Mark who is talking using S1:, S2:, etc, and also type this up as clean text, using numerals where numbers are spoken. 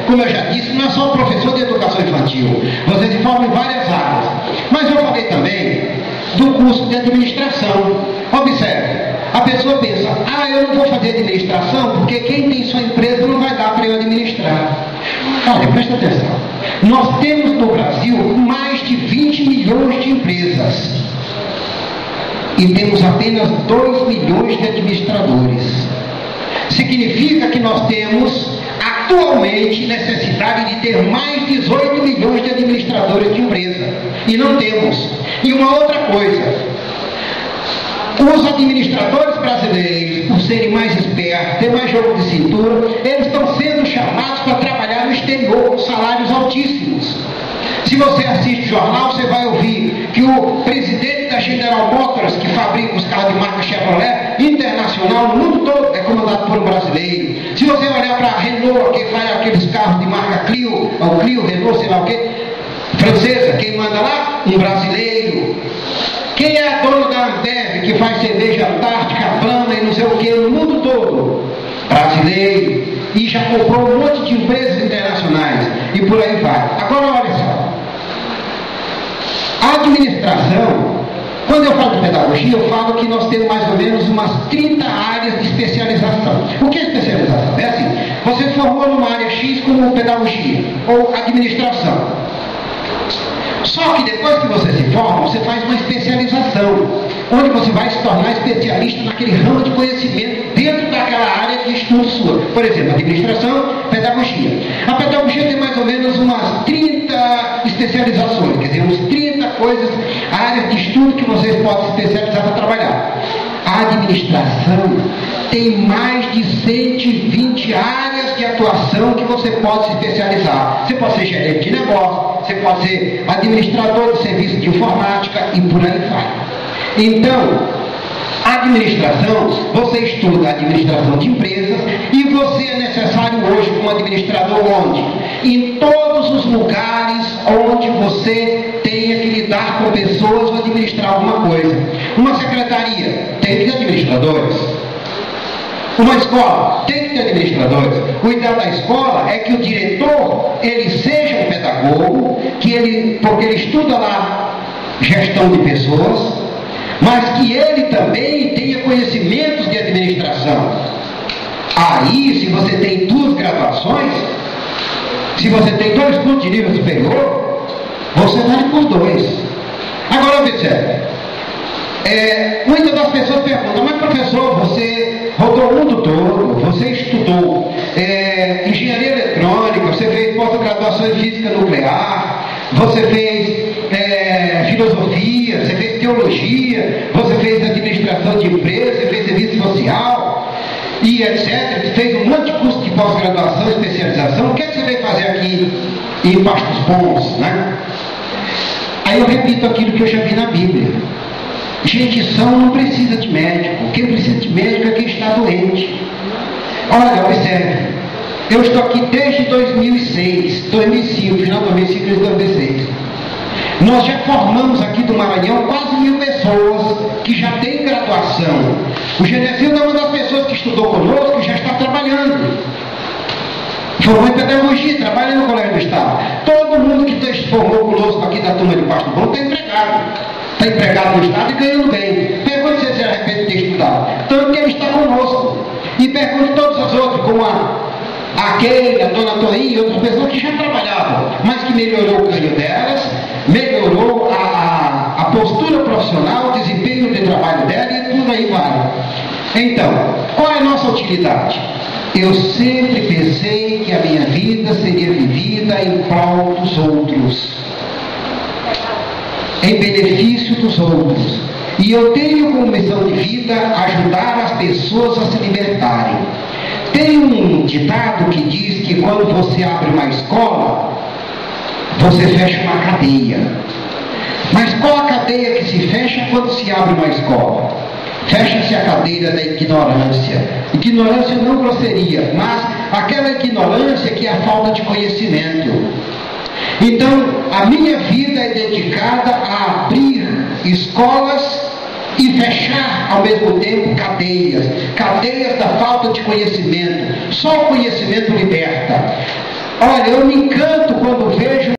S1: como eu já disse, não é só professor de educação infantil. Você se forma em várias áreas. Mas eu falei também do curso de administração. Observe, a pessoa pensa, eu não vou fazer administração porque quem tem sua empresa não vai dar para eu administrar. Olha, presta atenção. Nós temos no Brasil mais de 20 milhões de empresas. E temos apenas 2 milhões de administradores. Significa que nós temos atualmente necessidade de ter mais 18 milhões de administradores de empresa. E não temos. E uma outra coisa, os administradores brasileiros, por serem mais espertos, ter mais jogo de cintura, eles estão sendo chamados para trabalhar no exterior com salários altíssimos. Se você assiste jornal, você vai ouvir que o presidente da General Motors, que fabrica os carros de marca Chevrolet, internacional, no mundo todo, é comandado por um brasileiro. Se você olhar para a Renault, que faz aqueles carros de marca Clio, ou Clio, Renault, sei lá o quê, francesa, quem manda lá? Um brasileiro. Quem é a dona da Ambev, que faz cerveja Antártica, Brahma e não sei o que, no mundo todo? Brasileiro. E já comprou um monte de empresas internacionais. E por aí vai. Agora olha só. A administração, quando eu falo de pedagogia, eu falo que nós temos mais ou menos umas 30 áreas de especialização. O que é especialização? É assim, você formou numa área X como pedagogia ou administração. Só que depois que você se forma, você faz uma especialização, onde você vai se tornar especialista naquele ramo de conhecimento dentro daquela área de estudo sua. Por exemplo, administração, pedagogia. A pedagogia tem mais ou menos umas 30 especializações, quer dizer, uns 30 coisas, áreas de estudo que vocês podem se especializar para trabalhar. A administração tem mais de 120 áreas de atuação que você pode se especializar. Você pode ser gerente de negócio, você pode ser administrador de serviço de informática e por aí vai. Então, a administração, você estuda a administração de empresas e você é necessário hoje como administrador onde? Em todos os lugares onde você tenha que lidar com pessoas ou administrar alguma coisa. Uma secretaria tem que ter administradores. Uma escola tem que ter administradores. O ideal da escola é que o diretor, ele seja um pedagogo, porque ele estuda lá gestão de pessoas, mas que ele também tenha conhecimentos de administração. Aí, se você tem 2 graduações, se você tem 2 cursos de nível superior, você vale por 2. Agora, observe. Muitas das pessoas perguntam, mas professor, você rodou o mundo todo, você estudou engenharia eletrônica, você fez pós-graduação em física nuclear, você fez filosofia, você fez teologia, você fez administração de empresa, você fez serviço social e etc. Fez um monte de curso de pós-graduação, especialização. O que é que você veio fazer aqui em Pastos Bons, né? Aí eu repito aquilo que eu já vi na Bíblia. Gente sã não precisa de médico. Quem precisa de médico é quem está doente. Olha, observe. Eu estou aqui desde 2005, final de 2005 e 2006. Nós já formamos aqui do Maranhão quase 1000 pessoas que já têm graduação. O Genesildo é uma das pessoas que estudou conosco e já está trabalhando. Formou em pedagogia, trabalha no Colégio do Estado. Todo mundo que se formou conosco aqui da turma de Pasto Bom está empregado. Está empregado no Estado e ganhando bem. Pergunte se ele se arrepende de ter estudado. Tanto que ele está conosco. E pergunte todas as outras, como a Keila, a Dona Toinha e outras pessoas que já trabalhavam, mas que melhorou o ganho delas, melhorou a postura profissional, o desempenho de trabalho dela e tudo aí vai. Então, qual é a nossa utilidade? Eu sempre pensei que a minha vida seria vivida em prol dos outros, em benefício dos outros. E eu tenho como missão de vida ajudar as pessoas a se libertarem. Tem um ditado que diz que quando você abre uma escola, você fecha uma cadeia. Mas qual a cadeia que se fecha quando se abre uma escola? Fecha-se a cadeia da ignorância. Ignorância não grosseria, mas aquela ignorância que é a falta de conhecimento. Então, a minha vida é dedicada a abrir escolas e fechar ao mesmo tempo cadeias da falta de conhecimento. Só o conhecimento liberta. Olha, eu me encanto